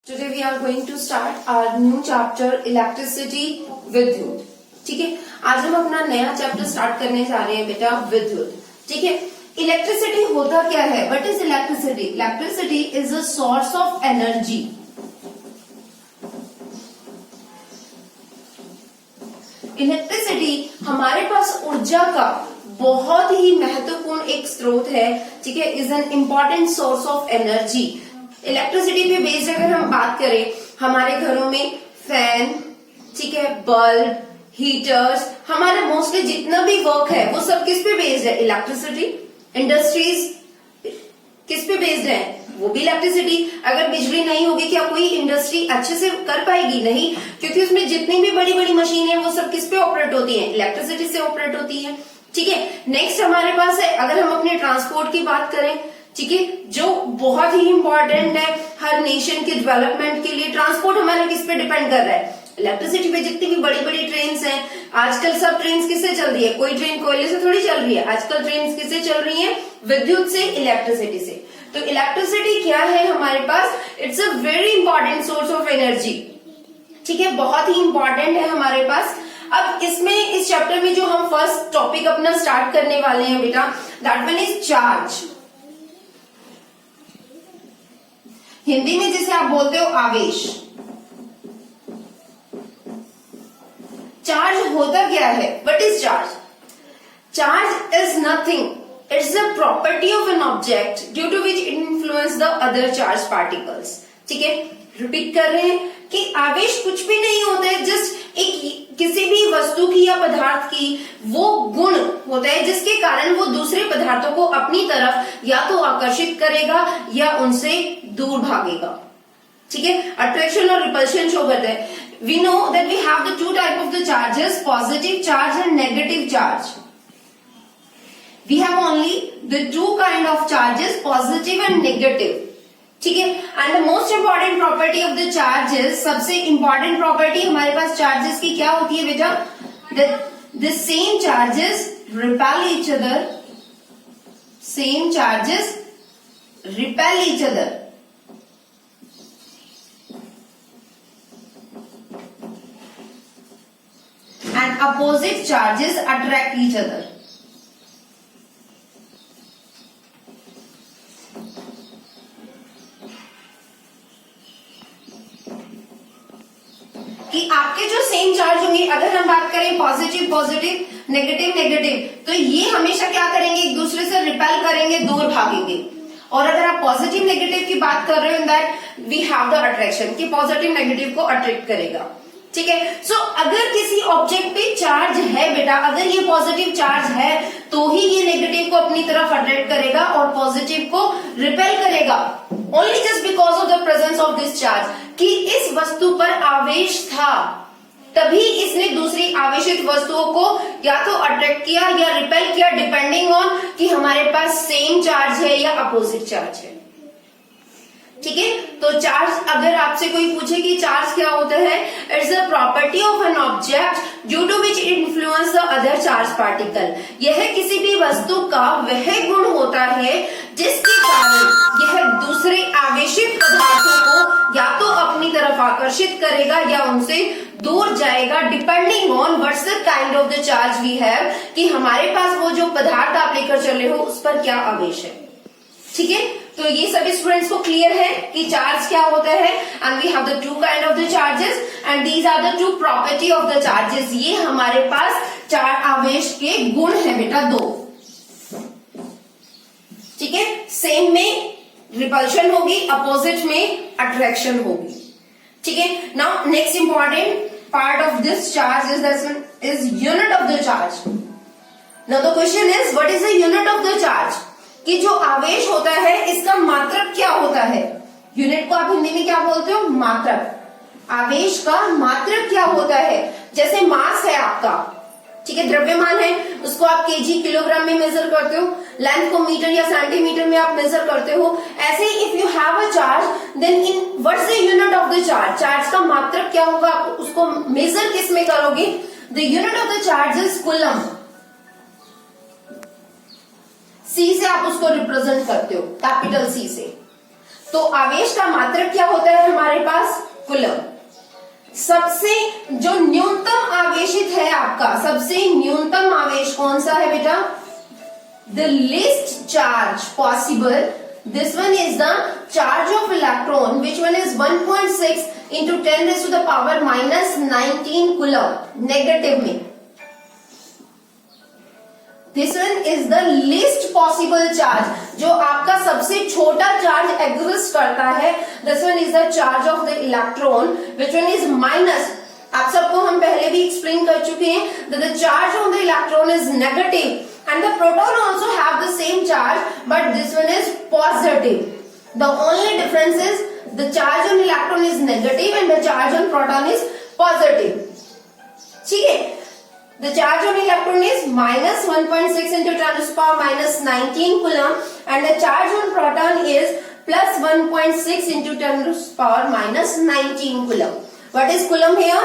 Today we are going to start our new chapter electricity विद्युत। ठीक है, आज हम अपना नया चैप्टर स्टार्ट करने जा रहे हैं बेटा विद्युत। ठीक है, इलेक्ट्रिसिटी होता क्या है? What is electricity? Electricity is a source of energy. Electricity हमारे पास ऊर्जा का बहुत ही महत्वपूर्ण एक स्रोत है। ठीक है, is an important source of energy. Electricity पे बेस्ड अगर हम बात करें, हमारे घरों में फैन, ठीक है, बल्ब, हीटर्स, हमारा मोस्टली जितना भी वर्क है वो सब किस पे बेस्ड है? इलेक्ट्रिसिटी। इंडस्ट्रीज किस पे बेस्ड है? वो भी इलेक्ट्रिसिटी। अगर बिजली नहीं होगी क्या कोई इंडस्ट्री अच्छे से कर पाएगी? नहीं, क्योंकि उसमें जितनी भी बड़ी बड़ी मशीनें हैं वो सब किस पे ऑपरेट होती हैं? इलेक्ट्रिसिटी से ऑपरेट होती है। ठीक है, नेक्स्ट हमारे पास है, अगर हम अपने ट्रांसपोर्ट की बात करें, ठीक है, जो बहुत ही इंपॉर्टेंट है हर नेशन के डेवलपमेंट के लिए, ट्रांसपोर्ट हमारा किस पे डिपेंड कर रहा है? इलेक्ट्रिसिटी पे। जितनी भी बड़ी बड़ी ट्रेन हैं, आजकल सब ट्रेन किससे चल रही है? कोई ट्रेन कोयले से थोड़ी चल रही है, आजकल ट्रेन किससे चल रही है? विद्युत से, इलेक्ट्रिसिटी से। तो इलेक्ट्रिसिटी क्या है हमारे पास? It's a very important source of energy. ठीक है, बहुत ही इंपॉर्टेंट है हमारे पास। अब इसमें इस चैप्टर में जो हम फर्स्ट टॉपिक अपना स्टार्ट करने वाले हैं बेटा, that one is charge. Hindi में जिसे आप बोलते हो आवेश। चार्ज होता क्या है? What is charge? Charge is nothing, it's the property of an object due to which it influence the other charge particles. ठीक है, रिपीट कर रहे हैं कि आवेश कुछ भी नहीं होता है, जस्ट एक किसी भी वस्तु की या पदार्थ की वो गुण होता है जिसके कारण वो दूसरे पदार्थों को अपनी तरफ या तो आकर्षित करेगा या उनसे दूर भागेगा। ठीक है, अट्रैक्शन और रिपल्शन शो करता है। We know that we have the two type of the charges, positive charge and negative charge. We have only the two kind of charges, positive and negative. ठीक है, and the most important property of the charges, सबसे important property हमारे पास charges की क्या होती है बेटा? The same charges repel each other, same charges repel each other. And opposite charges attract each other. कि आपके जो सेम चार्ज होंगे, अगर हम बात करें पॉजिटिव पॉजिटिव, नेगेटिव नेगेटिव, तो ये हमेशा क्या करेंगे? एक दूसरे से रिपेल करेंगे, दूर भागेंगे। और अगर आप पॉजिटिव नेगेटिव की बात कर रहे हो, that we have the attraction, कि पॉजिटिव नेगेटिव को अट्रैक्ट करेगा। ठीक है, सो अगर किसी ऑब्जेक्ट पे चार्ज है बेटा, अगर ये पॉजिटिव चार्ज है तो ही ये नेगेटिव को अपनी तरफ अट्रैक्ट करेगा और पॉजिटिव को रिपेल करेगा। Only just because of the presence of this charge, कि इस वस्तु पर आवेश था तभी इसने दूसरी आवेशित वस्तुओं को या तो अट्रैक्ट किया या रिपेल किया, डिपेंडिंग ऑन कि हमारे पास सेम चार्ज है या अपोजिट चार्ज है। ठीक है, तो चार्ज, अगर आपसे कोई पूछे कि चार्ज क्या होता है, it's the property of an object due to which it influence the other charge particle. यह किसी भी वस्तु का वह गुण होता है जिसके कारण यह दूसरे आवेशित पदार्थों को या तो अपनी तरफ आकर्षित करेगा या उनसे दूर जाएगा, depending on what's the kind of the charge we have, कि हमारे पास वो जो पदार्थ आप लेकर चले हो उस पर क्या आवेश है। ठीक है, तो ये सभी स्टूडेंट्स को क्लियर है कि चार्ज क्या होता है। And we have the two kind of the charges and these are the two property of the charges. ये हमारे पास चार आवेश के गुण है बेटा, दो। ठीक है, सेम में रिपल्शन होगी, अपोजिट में अट्रैक्शन होगी। ठीक है, now next important part of this charge is unit of the charge. Now the question is what is the unit of the charge? कि जो आवेश होता है इसका मात्रक क्या होता है? यूनिट को आप हिंदी में क्या बोलते हो? मात्रक। आवेश का मात्रक क्या होता है? जैसे मास है आपका, ठीक है, द्रव्यमान है, उसको आप केजी किलोग्राम में मेजर करते हो, लेंथ को मीटर या सेंटीमीटर में आप मेजर करते हो। ऐसे ही if you have a charge, then in what's the unit of the charge? Charge का मात्रक क्या होगा? आप उसको मेजर किस में करोगे? The unit of the charge is coulomb. C से आप उसको रिप्रेजेंट करते हो, कैपिटल सी से। तो आवेश का मात्रक क्या होता है हमारे पास? कूलम। सबसे जो न्यूनतम आवेशित है आपका, सबसे न्यूनतम आवेश कौन सा है बेटा? The least charge possible, this one is the charge of electron, which one is 1.6 into 10 raised to the power minus 19 coulomb, negative में। This one is the least possible charge, जो आपका सबसे छोटा चार्ज एग्जिस्ट करता है। This one is the charge of the electron, which one is minus, आप सबको हम पहले भी एक्सप्लेन कर चुके हैं that the charge of the electron is negative and the proton also have the same charge, but this one is positive. The only difference is the charge on electron is negative and the charge on proton is positive. ठीक है, the charge on electron is minus 1.6 into 10 to the power minus 19 coulomb and the charge on proton is plus 1.6 into 10 to the power minus 19 coulomb. What is coulomb here?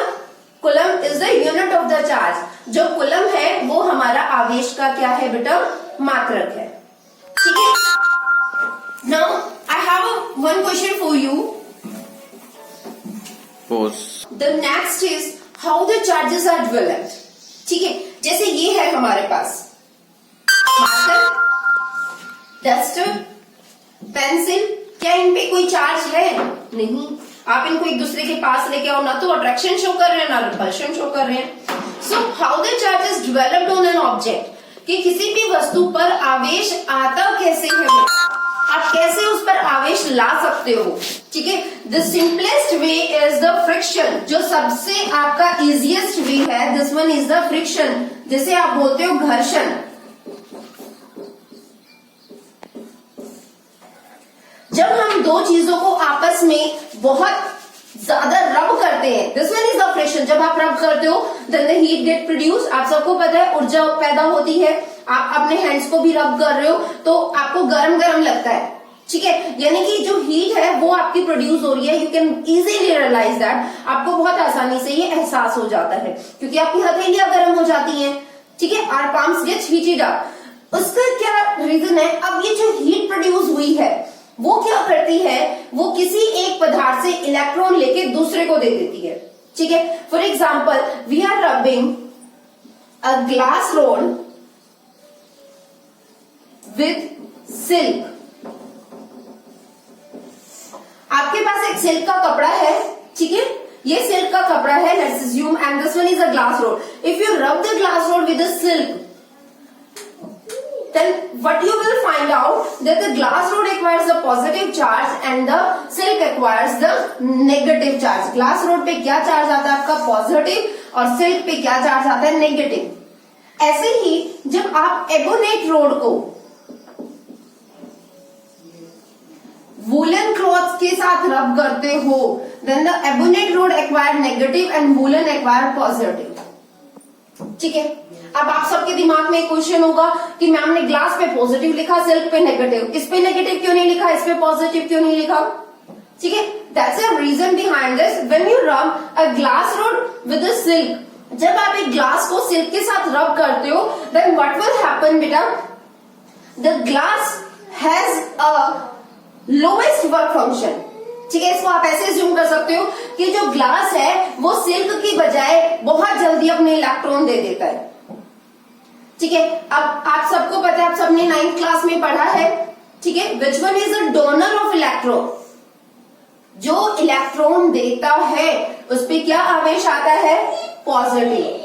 Coulomb is the unit of the charge. जो coulomb है वो हमारा आवेश का क्या है बेटा? मात्रक है। ठीक है। Now I have one question for you. Pause. The next is how the charges are developed. ठीक है, जैसे ये है हमारे पास मार्कर, डस्टर, पेंसिल, क्या इन पे कोई चार्ज है? नहीं। आप इनको एक दूसरे के पास लेके आओ, ना तो अट्रैक्शन शो कर रहे हैं ना रिपल्शन शो कर रहे हैं। So how the charge is developed on an object, कि किसी भी वस्तु पर आवेश आता कैसे है, आप कैसे उस पर आवेश ला सकते हो। ठीक है, the simplest way is the friction, जो सबसे आपका इजिएस्ट वे है, this one is the friction, जिसे आप बोलते हो घर्षण। जब हम दो चीजों को आपस में बहुत ज्यादा रब करते हैं, this one is the friction. जब आप रब करते हो then the heat get produce, आप सबको पता है ऊर्जा पैदा होती है। आप अपने हैंड्स को भी रब कर रहे हो तो आपको गरम गरम लगता है। ठीक है, यानी कि जो हीट है वो आपकी प्रोड्यूस हो रही है। You can easily realise that, आपको बहुत आसानी से ये एहसास हो जाता है क्योंकि आपकी हथेलियां गर्म हो जाती हैं। ठीक है, our palms gets heated up. उसका क्या रीजन है? अब ये जो हीट प्रोड्यूस हुई है वो क्या करती है, वो किसी एक पदार्थ से इलेक्ट्रॉन लेके दूसरे को दे देती है। ठीक है, for example we are rubbing a glass rod with silk. आपके पास एक सिल्क का कपड़ा है, ठीक है, ये सिल्क का कपड़ा है, let's assume, and this one is a glass road. If you rub the glass rod with the silk, then what you will find out that the glass rod acquires the positive charge and the silk acquires the negative charge. glass rod पे क्या charge आता है आपका? Positive, और silk पे क्या charge आता है? नेगेटिव। ऐसे ही जब आप एबोनेट रोड को वूलन क्लॉथ के साथ रब करते हो, then the ebonite rod acquire negative and woolen acquire positive। ठीक है, अब आप सबके दिमाग में एक क्वेश्चन होगा कि मैम ने ग्लास पे पॉजिटिव लिखा, सिल्क पे नेगेटिव, इस पे नेगेटिव क्यों नहीं लिखा, इस पे पॉजिटिव क्यों नहीं लिखा? ठीक है, that's a reason behind this. When you rub a glass rod with a silk, जब आप एक ग्लास को सिल्क के साथ रब करते हो, देन व्हाट विल हैपन बेटा? The glass has a lowest work function. ठीक है, इसको आप ऐसे ज्यूम कर सकते हो कि जो ग्लास है वो सिल्क की बजाय बहुत जल्दी अपने इलेक्ट्रॉन दे देता है। ठीक है, अब आप सबको पता है, आप सबने 9th क्लास में पढ़ा है। ठीक है, विच one is a donor of electron, जो इलेक्ट्रॉन देता है उस पे क्या आवेश आता है? पॉजिटिव,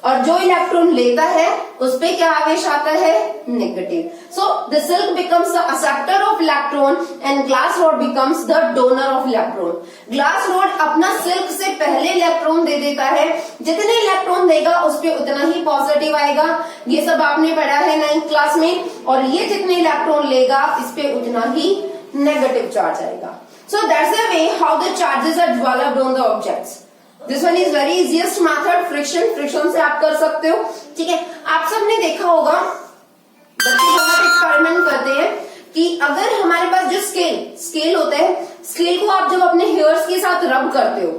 और जो इलेक्ट्रॉन लेता है उस पे क्या आवेश आता है? Negative. So the silk becomes the acceptor of electron and glass rod becomes the donor of electron. Glass rod अपना सिल्क से पहले इलेक्ट्रॉन दे देता है, जितने इलेक्ट्रॉन देगा उस पे उतना ही पॉजिटिव आएगा। ये सब आपने पढ़ा है 9th क्लास में, और ये जितने इलेक्ट्रॉन लेगा इस पे उतना ही नेगेटिव चार्ज आएगा। So that's the way how the charges are developed on the objects. This one is very easiest method, friction. Friction से आप कर सकते हो। ठीक है, आप सबने देखा होगा बच्चे बहुत एक्सपेरिमेंट करते हैं कि अगर हमारे पास जो स्केल होता है, स्केल को आप जब अपने हेयर्स के साथ रब करते हो,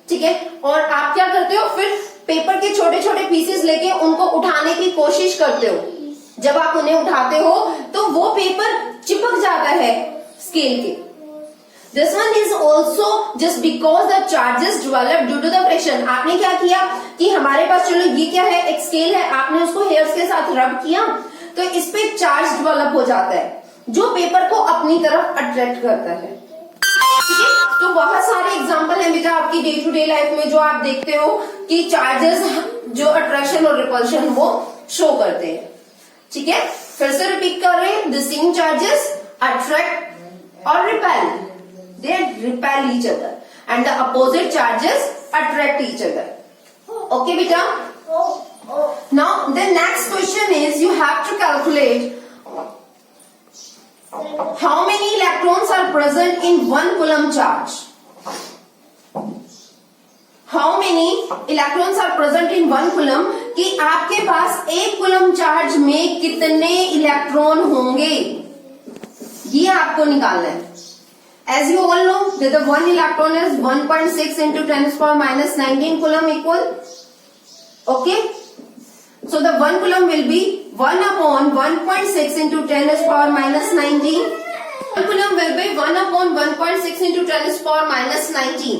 ठीक है, और आप क्या करते हो, फिर पेपर के छोटे छोटे पीसेस लेके उनको उठाने की कोशिश करते हो। जब आप उन्हें उठाते हो तो वो पेपर चिपक जाता है स्केल के। This one is also just because the charges develop due to the friction. आपने क्या किया कि हमारे पास चलो ये क्या है, एक स्केल है, आपने उसको हेयर्स के साथ रब किया तो इस पे चार्ज डेवलप हो जाता है जो पेपर को अपनी तरफ अट्रैक्ट करता है। ठीक है, तो बहुत सारे एग्जांपल हैं बेटा आपकी डे टू डे लाइफ में जो आप देखते हो कि चार्जेस जो अट्रैक्शन और रिपल्शन वो शो करते हैं। ठीक है, फिर से रिपीट कर रहे हैं, द सेम चार्जेस अट्रैक्ट और repel, they repel each other and the opposite charges attract each other. Okay बेटा, now the next question is you have to calculate how many electrons are present in 1 coulomb charge? How many electrons are present in 1 coulomb? कि आपके पास 1 coulomb charge में कितने electron होंगे ये आपको निकालना है। As you all know that the 1 electron is 1.6 into 10⁻⁻19 coulomb equal. Okay, so the 1 coulomb will be 1 upon 1.6 into 10⁻⁻19. 1 coulomb will be 1 upon 1.6 into 10⁻⁻19.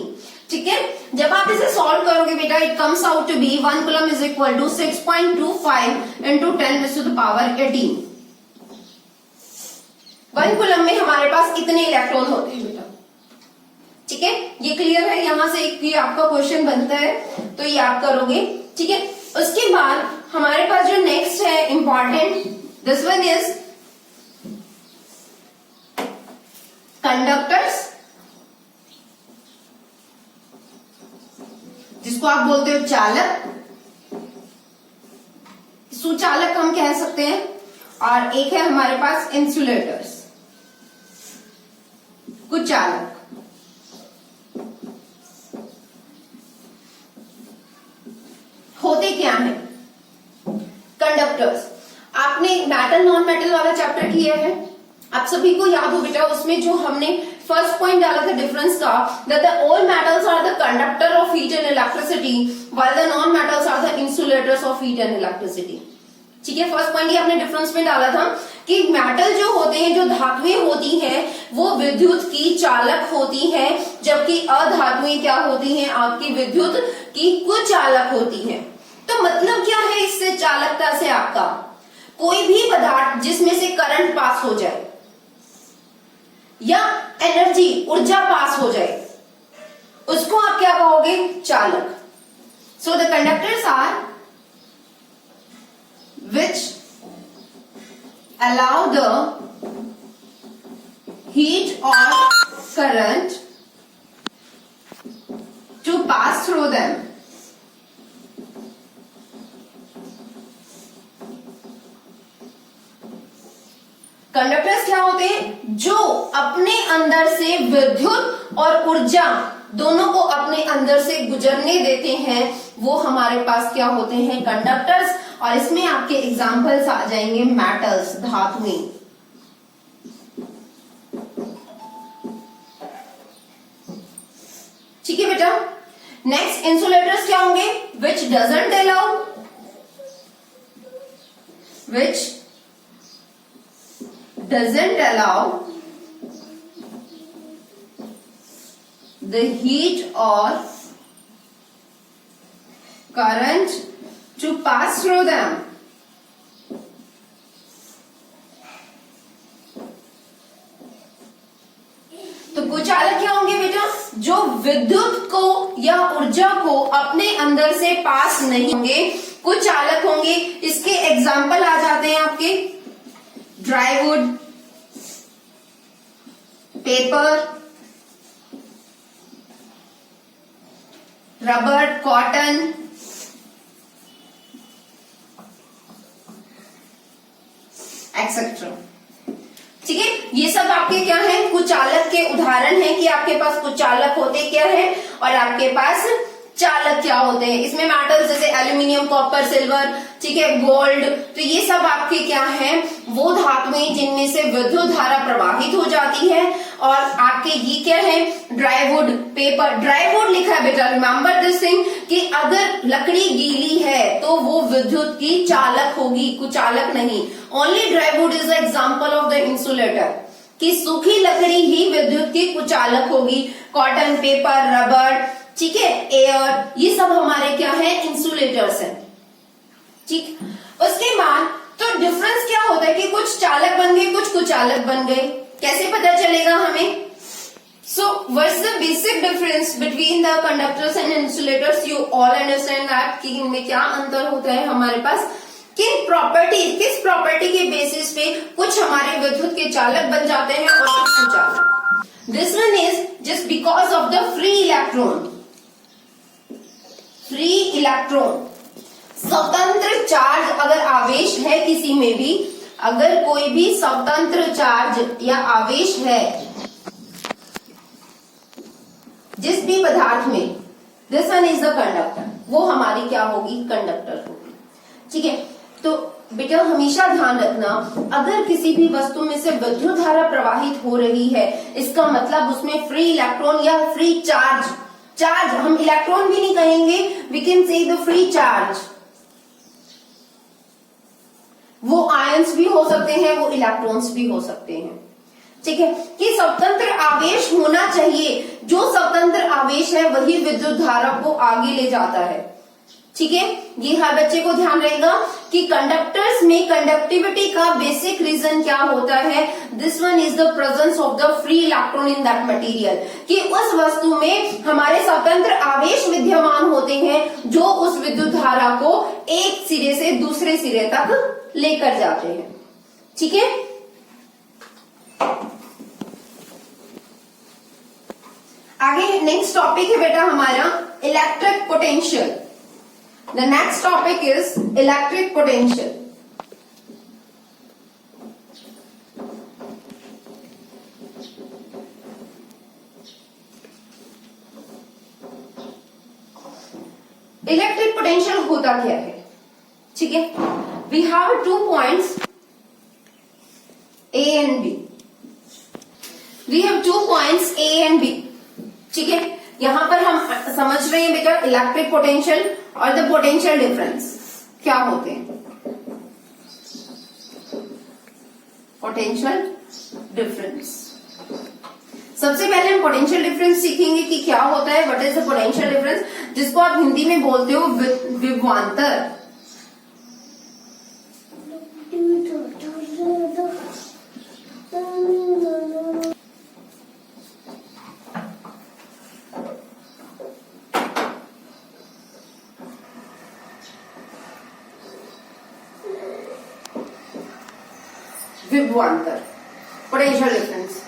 ठीक है, जब आप इसे सॉल्व करोगे बेटा it comes out to be 1 coulomb is equal to 6.25 into 10⁻18. 1 coulomb में हमारे पास इतने इलेक्ट्रॉन होते हैं बेटा। ठीक है, ये क्लियर है, यहां से एक ये आपका क्वेश्चन बनता है तो ये आप करोगे। ठीक है, उसके बाद हमारे पास जो नेक्स्ट है important, this one is conductors, जिसको आप बोलते हो चालक, सुचालक हम कह सकते हैं, और एक है हमारे पास इंसुलेटर्स, कुचालक। होते क्या है कंडक्टर्स? आपने मेटल नॉन मेटल वाला चैप्टर किया है, आप सभी को याद हो बेटा, उसमें जो हमने फर्स्ट पॉइंट डाला था डिफरेंस का, that the all metals are the conductor of heat and electricity while the non metals are the insulators of heat and electricity. ठीक है, फर्स्ट पॉइंट ये आपने डिफरेंस में डाला था कि मेटल जो होते हैं, जो धातुएं होती हैं, वो विद्युत की चालक होती हैं, जबकि अधातुएं क्या होती हैं, आपकी विद्युत की कुचालक होती हैं। तो मतलब क्या है इससे, चालकता से आपका कोई भी पदार्थ जिसमें से करंट पास हो जाए या एनर्जी ऊर्जा पास हो जाए उसको आप क्या कहोगे, चालक। So the conductors are which allow the heat or current to pass through them. Conductors क्या होते हैं, जो अपने अंदर से विद्युत और ऊर्जा दोनों को अपने अंदर से गुजरने देते हैं, वो हमारे पास क्या होते हैं, कंडक्टर्स। और इसमें आपके एग्जाम्पल्स आ जाएंगे मेटल्स, धातुएं। ठीक है बेटा, नेक्स्ट इंसुलेटर्स क्या होंगे, विच doesn't allow, which doesn't allow the heat or current to pass through them. तो कुचालक क्या होंगे बेटा, जो विद्युत को या ऊर्जा को अपने अंदर से पास नहीं होंगे, कुचालक होंगे। इसके एग्जाम्पल आ जाते हैं आपके ड्राईवुड, पेपर, रबर, कॉटन, एक्सेट्रा। ठीक है, ये सब आपके क्या है, कुचालक के उदाहरण हैं कि आपके पास कुचालक होते क्या है और आपके पास चालक क्या होते हैं। इसमें मेटल्स जैसे एल्यूमिनियम, कॉपर, सिल्वर, ठीक है, गोल्ड, तो ये सब आपके क्या हैं, वो धातुएं जिनमें से विद्युत धारा प्रवाहित हो जाती है। और आपके ये क्या है, ड्राईवुड, पेपर। ड्राईवुड लिखा है बेटा, रिमेंबर दिस थिंग कि अगर लकड़ी गीली है तो वो विद्युत की चालक होगी, कुचालक नहीं। Only dry wood is the example of the insulator. कि सूखी लकड़ी ही विद्युत की कुचालक होगी। कॉटन, पेपर, रबर, ठीक है, एयर, ये सब हमारे क्या है, इंसुलेटर्स हैं। ठीक, उसके बाद तो डिफरेंस क्या होता है कि कुछ चालक बन गए, कुछ कुचालक बन गए, कैसे पता चलेगा हमें? So what's the basic difference between the conductors and insulators? You all understand that कि इनमें क्या अंतर होता है हमारे पास, किस प्रॉपर्टी के बेसिस पे कुछ हमारे विद्युत के चालक बन जाते हैं और कुछ कुचालक। This one is just because of the free electron. स्वतंत्र चार्ज अगर आवेश है किसी में भी, अगर कोई भी स्वतंत्र चार्ज या आवेश है जिस भी पदार्थ में, this one is the conductor, वो हमारी क्या होगी, कंडक्टर होगी। ठीक है, तो बेटा हमेशा ध्यान रखना, अगर किसी भी वस्तु में से विद्युत धारा प्रवाहित हो रही है, इसका मतलब उसमें फ्री इलेक्ट्रॉन या फ्री चार्ज, हम इलेक्ट्रॉन भी नहीं कहेंगे, we can say the free charge. वो आयंस भी हो सकते हैं, वो इलेक्ट्रॉन्स भी हो सकते हैं। ठीक है, कि स्वतंत्र आवेश होना चाहिए, जो स्वतंत्र आवेश है वही विद्युत धारा को आगे ले जाता है। ठीक है, ये हर बच्चे को ध्यान रहेगा कि कंडक्टर्स में कंडक्टिविटी का बेसिक रीजन क्या होता है, this one is the presence of the free electron in that material, कि उस वस्तु में हमारे स्वतंत्र आवेश विद्यमान होते हैं जो उस विद्युत धारा को एक सिरे से दूसरे सिरे तक लेकर जाते हैं। ठीक है, आगे नेक्स्ट टॉपिक है बेटा हमारा electric potential. The next topic is electric potential. Electric potential होता क्या है? ठीक है, we have 2 points A and B. We have 2 points A and B. ठीक है, यहां पर हम समझ रहे हैं बेटा इलेक्ट्रिक पोटेंशियल और द पोटेंशियल डिफरेंस क्या होते हैं। पोटेंशियल डिफरेंस, सबसे पहले हम पोटेंशियल डिफरेंस सीखेंगे कि क्या होता है, what is the potential difference, जिसको आप हिंदी में बोलते हो विभवांतर। विभवांतर, पोटेंशियल डिफरेंस,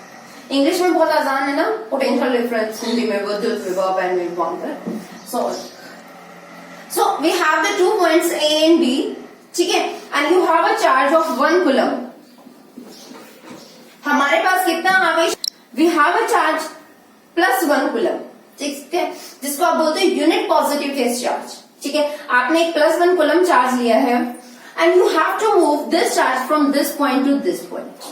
इंग्लिश में बहुत आसान है ना, पोटेंशियल डिफरेंस, हिंदी में विद्युत विभव एंड विभवांतर। So we have the 2 points A and B, ठीक है, and you have a charge of 1 coulomb. हमारे पास कितना आवेश, we have a charge plus 1 coulomb, ठीक है, जिसको आप बोलते हैं यूनिट पॉजिटिव फेज चार्ज। ठीक है, आपने एक प्लस 1 कूलम चार्ज लिया है and you have to move this charge from this point to this point.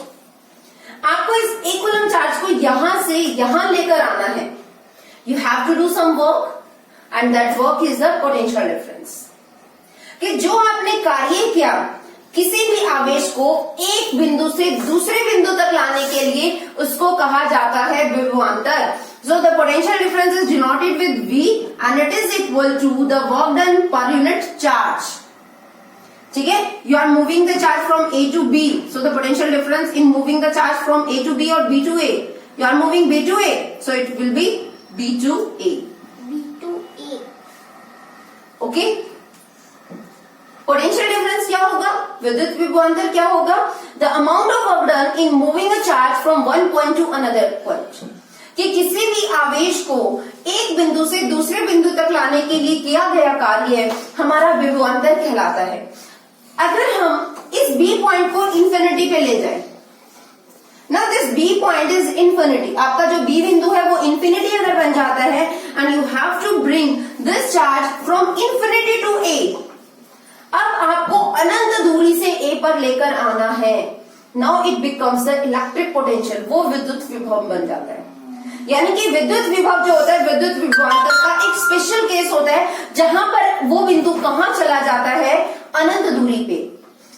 आपको इस 1 कूलम चार्ज को यहां से यहां लेकर आना है। You have to do some work and that work is the potential difference. कि जो आपने कार्य किया, किसी भी आवेश को एक बिंदु से दूसरे बिंदु तक लाने के लिए, उसको कहा जाता है विभवांतर। So the potential difference is denoted with V and it is equal to the work done per unit charge. ठीक है, you are moving the charge from A to B, so the potential difference in moving the charge from A to B or B to A, you are moving B to A, so it will be B to A. B to A. Okay? Potential difference क्या होगा, विद्युत विभवांतर क्या होगा, the amount of work done in moving a charge from one point to another point. कि किसी भी आवेश को एक बिंदु से दूसरे बिंदु तक लाने के लिए किया गया कार्य हमारा विभवांतर कहलाता है। अगर हम इस B पॉइंट को इंफिनिटी पे ले जाए ना, this B point is infinity, आपका जो B बिंदु है वो इंफिनिटी अगर बन जाता है and you have to bring this charge from infinity to A, अब आपको अनंत दूरी से A पर लेकर आना है। Now it becomes the electric potential, वो विद्युत विभव बन जाता है। यानी कि विद्युत विभव जो होता है, विद्युत विभवांतर का एक स्पेशल केस होता है जहां पर वो बिंदु कहां चला जाता है, अनंत दूरी पे।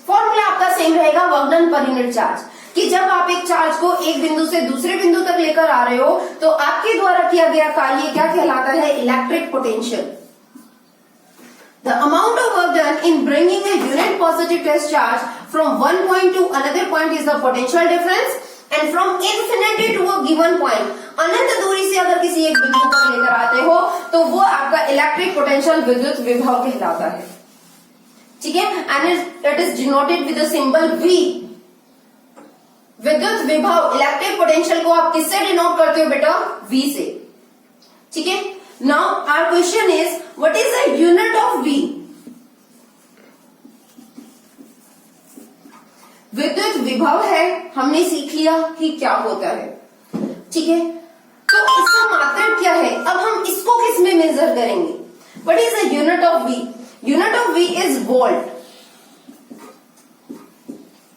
फॉर्मूला आपका सेम रहेगा, work done per unit charge. कि जब आप एक चार्ज को एक बिंदु से दूसरे बिंदु तक लेकर आ रहे हो तो आपके द्वारा किया गया कार्य क्या कहलाता है? Electric potential. The amount of work done in bringing a unit positive test charge from one point to another point is the potential difference, and from infinity to a given point, अनंत दूरी से अगर किसी एक बिंदु पर लेकर आते हो तो वो आपका इलेक्ट्रिक पोटेंशियल विद्युत विभव कहलाता है। ठीक है, and it is denoted with the symbol V। विद्युत विभव इलेक्ट्रिक पोटेंशियल को आप किससे डिनोट करते हो बेटा? V से। ठीक है, now our question is what is the unit of V? विद्युत विभव है, हमने सीख लिया कि क्या होता है। ठीक है, तो इसका मात्रक क्या है? अब हम इसको किस में मेजर करेंगे? What is the unit of V? Unit of V is volt.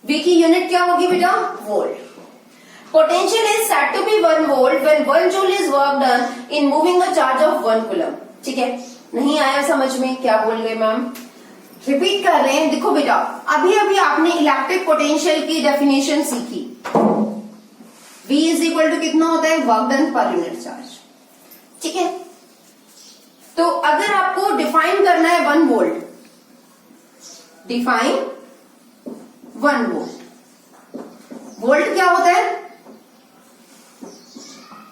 V की यूनिट क्या होगी बेटा? Volt. Potential is said to be 1 volt when 1 joule is work done in moving a charge of 1 coulomb। ठीक है, नहीं आया समझ में क्या बोल गए मैम? रिपीट कर रहे हैं। देखो बेटा, अभी अभी आपने इलेक्ट्रिक पोटेंशियल की डेफिनेशन सीखी। V इज इक्वल टू कितना होता है? Work done per unit charge. ठीक है, तो अगर आपको डिफाइन करना है 1 वोल्ट, डिफाइन 1 वोल्ट। वोल्ट क्या होता है?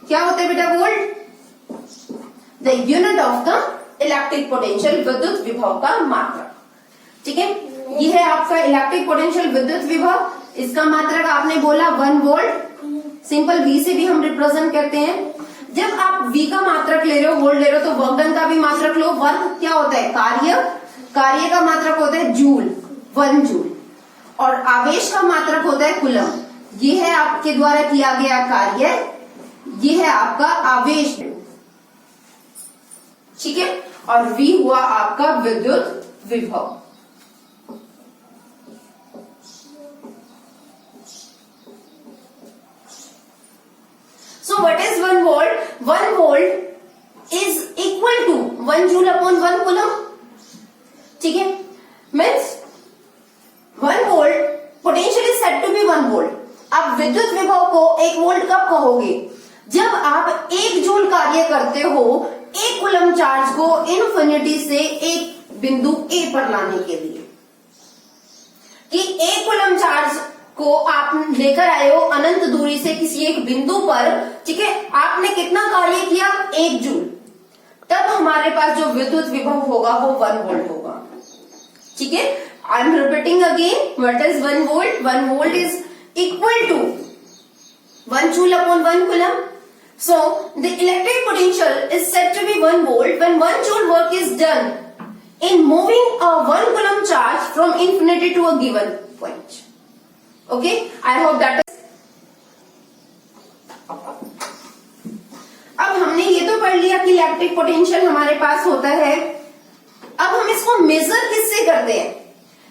क्या होता है बेटा? Volt the unit of the electric potential, विद्युत विभव का मात्रक। ठीक है, ये है आपका इलेक्ट्रिक पोटेंशियल विद्युत विभव। इसका मात्रक आपने बोला 1 वोल्ट। सिंपल V से भी हम रिप्रेजेंट करते हैं। जब आप V का मात्रक ले रहे हो, वोल्ट ले रहे हो, तो वर्क डन का भी मात्रक लो। वर्क क्या होता है? कार्य। कार्य का मात्रक होता है जूल, 1 जूल। और आवेश का मात्रक होता है कूलम। ये है आपके द्वारा किया गया कार्य, ये है आपका आवेश। ठीक है, और V हुआ आपका विद्युत विभव। So what is 1 volt? 1 volt is equal to 1 joule upon 1 coulomb। ठीक है, means 1 volt potential is said to be 1 volt. आप विद्युत विभव को 1 वोल्ट कब कहोगे? जब आप 1 जूल कार्य करते हो 1 कूलम चार्ज को इन्फिनिटी से एक बिंदु A पर लाने के लिए। कि 1 कूलम चार्ज को आप लेकर आए हो अनंत दूरी से किसी एक बिंदु पर। ठीक है, आपने कितना कार्य किया? 1 जूल। तब हमारे पास जो विद्युत विभव होगा वो 1 वोल्ट होगा। ठीक है, I am repeating again, what is 1 volt? 1 volt is equal to 1 joule upon 1 coulomb। So the electric potential is said to be 1 volt when 1 joule work is done in moving a 1 coulomb charge from infinity to a given point। Okay, I hope that is। अब हमने ये तो पढ़ लिया कि electric potential हमारे पास होता है। अब हम इसको मेजर किससे करते हैं?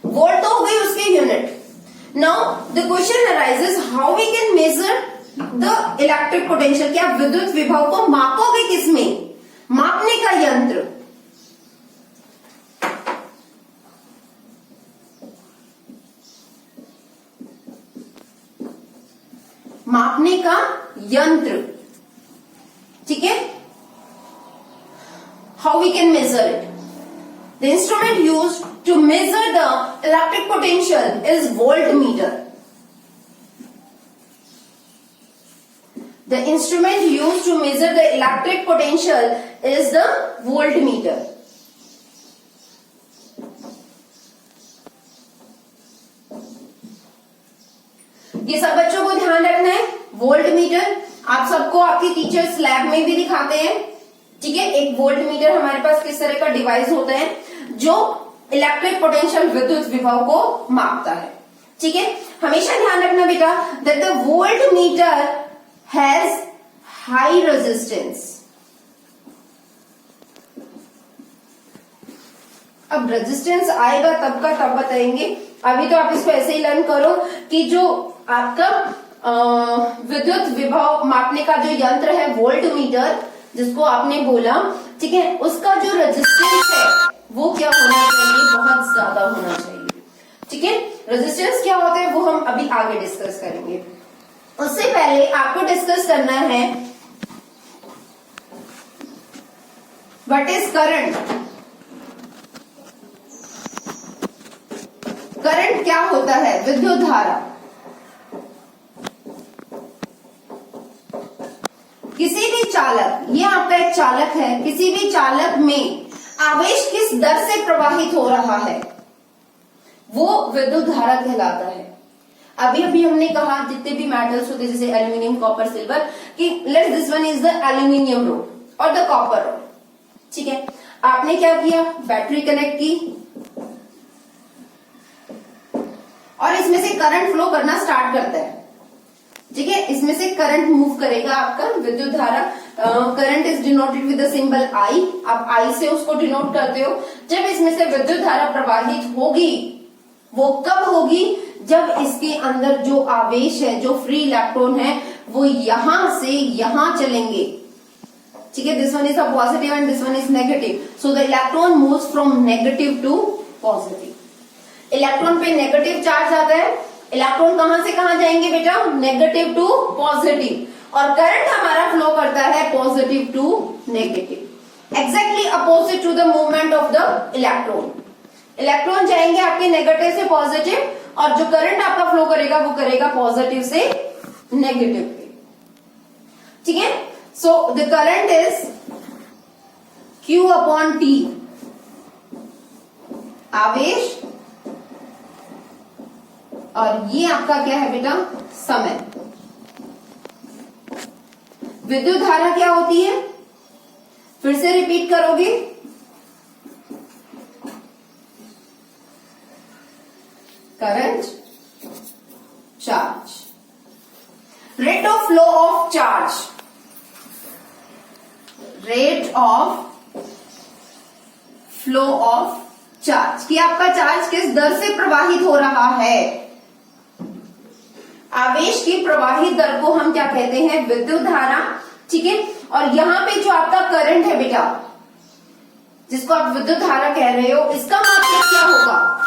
वोल्ट तो हो गई उसकी unit. Now the question arises how we can measure the electric potential. क्या विद्युत विभव को मापोगे किसमें? मापने का यंत्र। मापने का यंत्र। ठीक है, how we can measure it? The instrument used to measure the electric potential is voltmeter। The instrument used to measure the electric potential is the voltmeter। ये सब बच्चों को ध्यान रखना है। वोल्टमीटर आप सबको आपकी टीचर्स लैब में भी दिखाते हैं। ठीक है, एक वोल्टमीटर हमारे पास किस तरह का डिवाइस होता है जो इलेक्ट्रिक पोटेंशियल विद्युत विभव को मापता है। ठीक है, हमेशा ध्यान रखना बेटा that the voltmeter has high resistance. अब रेजिस्टेंस आएगा तब का तब बताएंगे, अभी तो आप इसको ऐसे ही लर्न करो कि जो आपका विद्युत विभव मापने का जो यंत्र है वोल्टमीटर जिसको आपने बोला, ठीक है, उसका जो रेजिस्टेंस है वो क्या होना चाहिए? बहुत ज्यादा होना चाहिए। ठीक है, रेजिस्टेंस क्या होता है वो हम अभी आगे डिस्कस करेंगे। उससे पहले आपको डिस्कस करना है व्हाट इज करंट। करंट क्या होता है? विद्युत धारा। किसी भी चालक, ये आपका एक चालक है, किसी भी चालक में आवेश किस दर से प्रवाहित हो रहा है वो विद्युत धारा कहलाता है। अभी अभी हमने कहा जितने भी मेटल्स होते हैं जैसे एल्यूमिनियम, कॉपर, सिल्वर, कि let's this one is the aluminium road और द कॉपर रोड। ठीक है, आपने क्या किया? बैटरी कनेक्ट की और इसमें से करंट फ्लो करना स्टार्ट करता है। ठीक है, इसमें से करंट मूव करेगा आपका विद्युत धारा। Current is denoted with the symbol I. आप आई से उसको डिनोट करते हो। जब इसमें से विद्युत धारा प्रवाहित होगी वो कब होगी? जब इसके अंदर जो आवेश है, जो फ्री इलेक्ट्रॉन है, वो यहां से यहां चलेंगे। ठीक है, this one is a positive and this one is negative, so the electron moves from negative to positive. Electron पे नेगेटिव चार्ज आता है, इलेक्ट्रॉन कहां से कहां जाएंगे बेटा? Negative to positive. और करंट हमारा फ्लो करता है positive to negative, exactly opposite to the movement of the electron. Electron जाएंगे आपके नेगेटिव से पॉजिटिव और जो करंट आपका फ्लो करेगा वो करेगा पॉजिटिव से नेगेटिव पे। ठीक है, so the current is Q upon T, आवेश, और ये आपका क्या है बेटा? समय। विद्युत धारा क्या होती है? फिर से रिपीट करोगे? Current, charge, rate of flow of charge, rate of flow of charge, कि आपका चार्ज किस दर से प्रवाहित हो रहा है। आवेश की प्रवाहित दर को हम क्या कहते हैं? विद्युत धारा। ठीक है, और यहां पे जो आपका करंट है बेटा, जिसको आप विद्युत धारा कह रहे हो, इसका मतलब क्या होगा?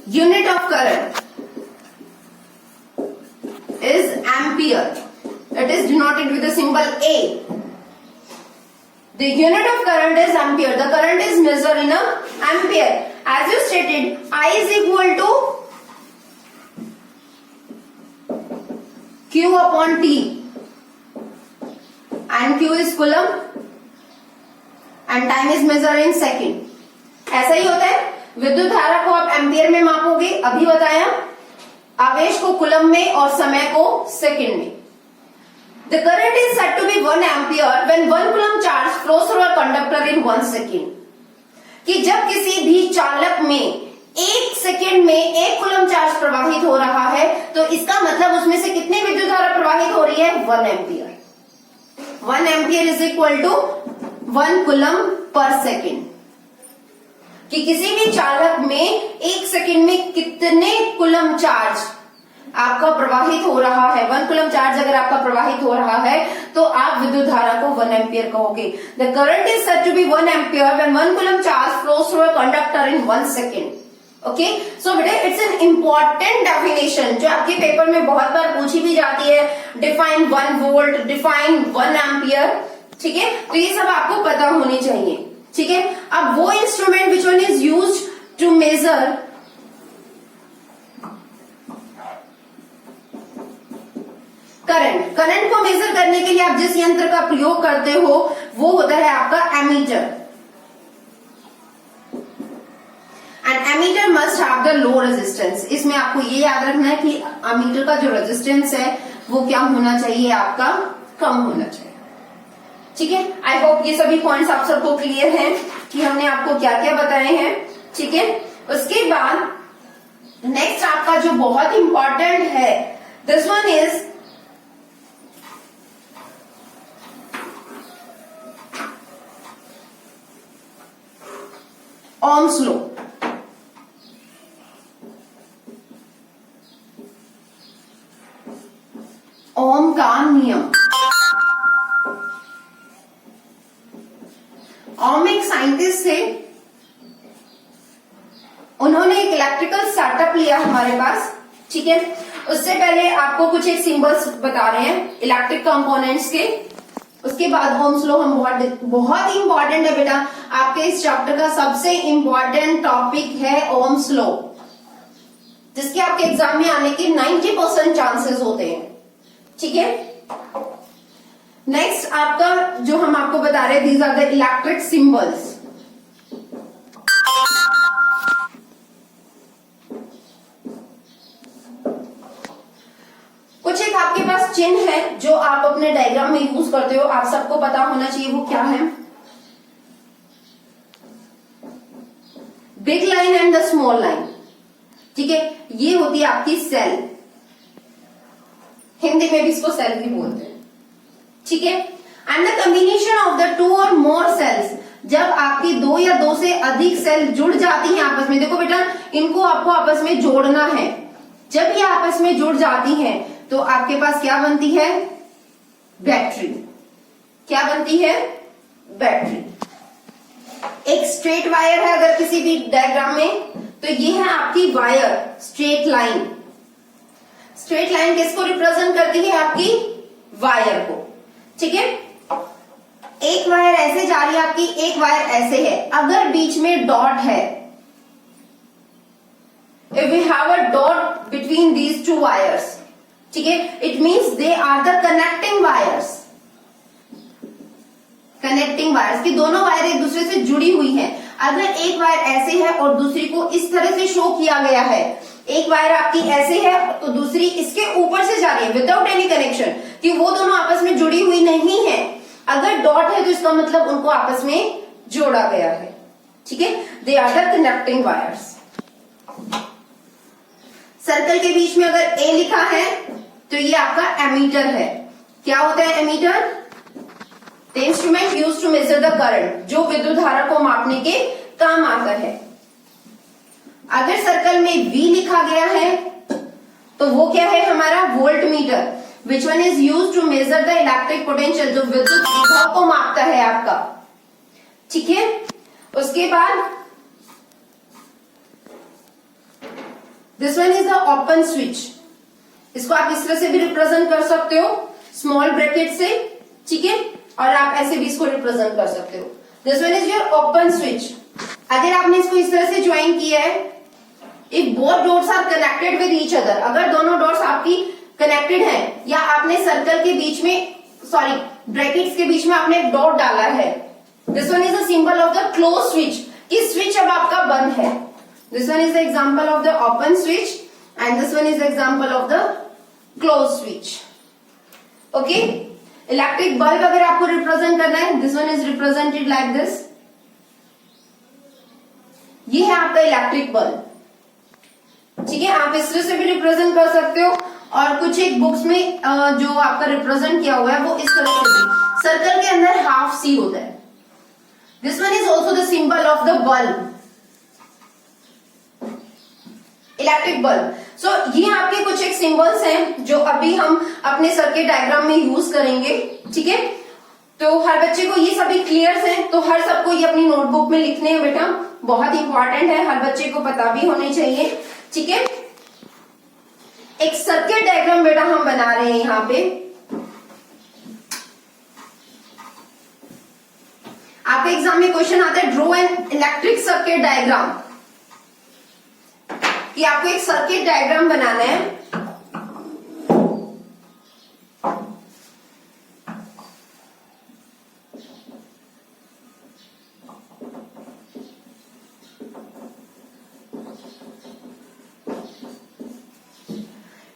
Unit of current is ampere. It is denoted with the symbol A. The unit of current is ampere. The current is measured in a ampere. As you stated, I is equal to Q upon T, and Q is coulomb and time is measured in second. ऐसा ही होता है। विद्युत धारा को आप ampere में मापोगे, अभी बताया, आवेश को कुलम में और समय को सेकंड में। The current is said to be 1 ampere when 1 coulomb charge flows through a conductor in 1 second. कि जब किसी भी चालक में 1 सेकेंड में 1 कुलम चार्ज प्रवाहित हो रहा है तो इसका मतलब उसमें से कितनी विद्युत धारा प्रवाहित हो रही है? 1 ampere. 1 ampere is equal to 1 coulomb per second. कि किसी भी चालक में 1 सेकेंड में कितने कुलम चार्ज आपका प्रवाहित हो रहा है। 1 कुलम चार्ज अगर आपका प्रवाहित हो रहा है तो आप विद्युत धारा को 1 एम्पियर कहोगे। The current is said to be 1 ampere when 1 coulomb charge flows through a conductor in 1 second. Okay, so बेटा इट्स एन इम्पॉर्टेंट डेफिनेशन जो आपके पेपर में बहुत बार पूछी भी जाती है। Define 1 volt, define 1 ampere. ठीक है, तो ये सब आपको पता होनी चाहिए। ठीक है, अब वो instrument which one is used to measure current. Current को मेजर करने के लिए आप जिस यंत्र का प्रयोग करते हो वो होता है आपका ammeter. And ammeter must have the low resistance. इसमें आपको ये याद रखना है कि एमीटर का जो रेजिस्टेंस है वो क्या होना चाहिए? आपका कम होना चाहिए। ठीक है, आई होप ये सभी पॉइंट्स आप सबको क्लियर हैं कि हमने आपको क्या क्या बताए हैं। ठीक है, उसके बाद नेक्स्ट आपका जो बहुत इंपॉर्टेंट है, this one is Ohm's law. Ohm का नियम। ओम एक साइंटिस्ट थे, उन्होंने एक इलेक्ट्रिकल स्टार्टअप लिया हमारे पास, ठीक है। उससे पहले आपको कुछ एक सिंबल्स बता रहे हैं इलेक्ट्रिक कंपोनेंट्स के, उसके बाद ओम्स लॉ हम बहुत इंपॉर्टेंट है बेटा, आपके इस चैप्टर का सबसे इंपॉर्टेंट टॉपिक है ओम्स लॉ, जिसके आपके एग्जाम में आने के 90% चांसेस होते हैं, ठीक है। नेक्स्ट आपका जो हम आपको बता रहे हैं, these are the electric symbols. कुछ एक आपके पास चिन्ह है जो आप अपने डायग्राम में यूज करते हो, आप सबको पता होना चाहिए वो क्या है। Big line and the small line, ठीक है, ये होती है आपकी सेल, हिंदी में भी इसको सेल भी बोलते हैं, ठीक है। And the combination of the two और मोर सेल्स, जब आपकी दो या दो से अधिक सेल जुड़ जाती हैं आपस में, देखो बेटा इनको आपको आपस में जोड़ना है, जब ये आपस में जुड़ जाती हैं तो आपके पास क्या बनती है, बैटरी। क्या बनती है, बैटरी। एक स्ट्रेट वायर है अगर किसी भी डायग्राम में, तो ये है आपकी wire, straight line. Straight line किसको रिप्रेजेंट करती है, आपकी वायर को, ठीक है। एक वायर ऐसे जा रही है आपकी, एक वायर ऐसे है, अगर बीच में डॉट है, if we have a dot between these two wires, ठीक है, it means they are the connecting wires. Connecting wires की दोनों वायर एक दूसरे से जुड़ी हुई हैं। अगर एक वायर ऐसे है और दूसरी को इस तरह से शो किया गया है, एक वायर आपकी ऐसे है तो दूसरी इसके ऊपर से जा रही है विदाउट एनी कनेक्शन, कि वो दोनों आपस में जुड़ी हुई नहीं है। अगर डॉट है तो इसका मतलब उनको आपस में जोड़ा गया है, ठीक है, they are the connecting wires. Circle के बीच में अगर ए लिखा है तो ये आपका एमीटर है। क्या होता है ammeter, the instrument used to measure the current, जो विद्युत धारा को मापने के काम आता है। अगर सर्कल में V लिखा गया है तो वो क्या है हमारा voltmeter, which one is used to measure the electric potential, जो विद्युत विभव को मापता है आपका, ठीक है। उसके बाद this one is the open switch, इसको आप इस तरह से भी रिप्रेजेंट कर सकते हो स्मॉल ब्रैकेट से, ठीक है, और आप ऐसे भी इसको रिप्रेजेंट कर सकते हो। This one is your open switch. अगर आपने इसको इस तरह से ज्वाइन किया है, if both dots are connected with each other, अगर दोनों डॉट्स आपकी कनेक्टेड हैं, या आपने सर्कल के बीच में, सॉरी ब्रैकेट्स के बीच में आपने एक डॉट डाला है, this one is the symbol of the close switch, कि स्विच अब आपका बंद है। This one is the example of the open switch and this one is the example of the close switch, okay. Electric bulb अगर आपको represent करना है, this one is represented like this, ये है आपका इलेक्ट्रिक बल्ब, ठीक है। आप इस तरह से भी रिप्रेजेंट कर सकते हो, और कुछ एक बुक्स में जो आपका रिप्रेजेंट किया हुआ है वो इस तरह से भी, सर्कल के अंदर हाफ सी होता है। This one is also the symbol of the bulb, electric bulb. So ये आपके कुछ एक सिंबल्स हैं जो अभी हम अपने सर्किट डायग्राम में यूज करेंगे, ठीक है। तो हर बच्चे को ये सभी क्लियर हैं, तो हर सबको ये अपनी नोटबुक में लिखने हैं बेटा, बहुत इंपॉर्टेंट है, हर बच्चे को पता भी होने चाहिए, ठीक है। एक सर्किट डायग्राम बेटा हम बना रहे हैं यहां पे, आपके एग्जाम में क्वेश्चन आता है draw an electric circuit diagram, कि आपको एक सर्किट डायग्राम बनाना है।